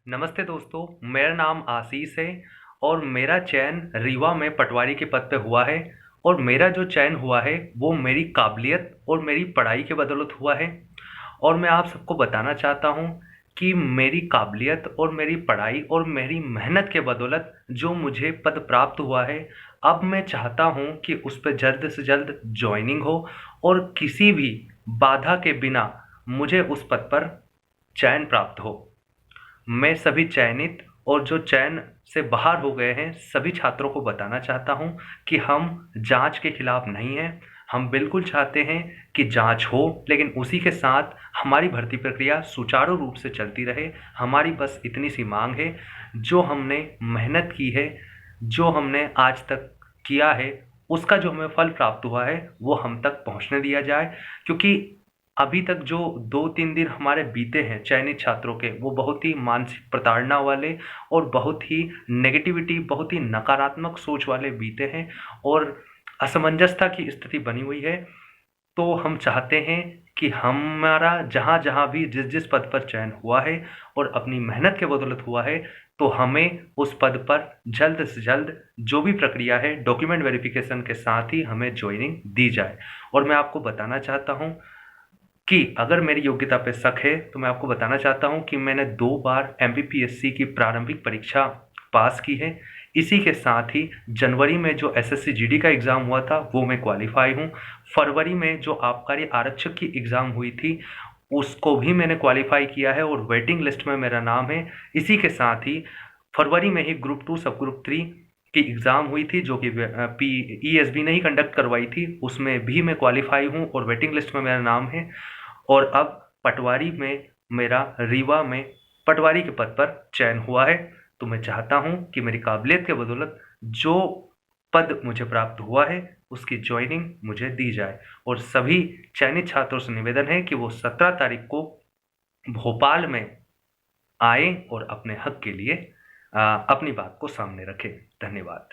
नमस्ते दोस्तों, मेरा नाम आशीष है और मेरा चयन रीवा में पटवारी के पद पे हुआ है। और मेरा जो चयन हुआ है वो मेरी काबिलियत और मेरी पढ़ाई के बदौलत हुआ है। और मैं आप सबको बताना चाहता हूँ कि मेरी काबिलियत और मेरी पढ़ाई और मेरी मेहनत के बदौलत जो मुझे पद प्राप्त हुआ है, अब मैं चाहता हूँ कि उस पे जल्द से जल्द जॉइनिंग हो और किसी भी बाधा के बिना मुझे उस पद पर चयन प्राप्त हो। मैं सभी चयनित और जो चयन से बाहर हो गए हैं सभी छात्रों को बताना चाहता हूं कि हम जांच के खिलाफ नहीं हैं। हम बिल्कुल चाहते हैं कि जांच हो, लेकिन उसी के साथ हमारी भर्ती प्रक्रिया सुचारू रूप से चलती रहे। हमारी बस इतनी सी मांग है, जो हमने मेहनत की है, जो हमने आज तक किया है, उसका जो हमें फल प्राप्त हुआ है वो हम तक पहुंचने दिया जाए। क्योंकि अभी तक जो 2-3 दिन हमारे बीते हैं चयनित छात्रों के, वो बहुत ही मानसिक प्रताड़ना वाले और बहुत ही नेगेटिविटी, बहुत ही नकारात्मक सोच वाले बीते हैं और असमंजसता की स्थिति बनी हुई है। तो हम चाहते हैं कि हमारा जहाँ-जहाँ भी जिस-जिस पद पर चयन हुआ है और अपनी मेहनत के बदौलत हुआ है, तो हमें उस पद पर जल्द से जल्द जो भी प्रक्रिया है डॉक्यूमेंट वेरिफिकेशन के साथ ही हमें जॉइनिंग दी जाए। और मैं आपको बताना चाहता हूँ कि अगर मेरी योग्यता पे शक है तो मैं आपको बताना चाहता हूँ कि मैंने 2 बार एमपीपीएससी की प्रारंभिक परीक्षा पास की है। इसी के साथ ही जनवरी में जो एसएससी जीडी का एग्ज़ाम हुआ था वो मैं क्वालिफ़ाई हूँ। फरवरी में जो आबकारी आरक्षक की एग्ज़ाम हुई थी उसको भी मैंने क्वालिफ़ाई किया है और वेटिंग लिस्ट में मेरा नाम है। इसी के साथ ही फरवरी में ही ग्रुप 2 सब ग्रुप 3 की एग्ज़ाम हुई थी, जो कि ईएसबी ने ही कंडक्ट करवाई थी। उसमें भी मैं क्वालिफ़ाई हूँ और वेटिंग लिस्ट में मेरा नाम है। और अब पटवारी में मेरा रीवा में पटवारी के पद पर चयन हुआ है। तो मैं चाहता हूँ कि मेरी काबिलियत के बदौलत जो पद मुझे प्राप्त हुआ है उसकी जॉइनिंग मुझे दी जाए। और सभी चयनित छात्रों से निवेदन है कि वो 17 तारीख को भोपाल में आए और अपने हक के लिए अपनी बात को सामने रखें। धन्यवाद।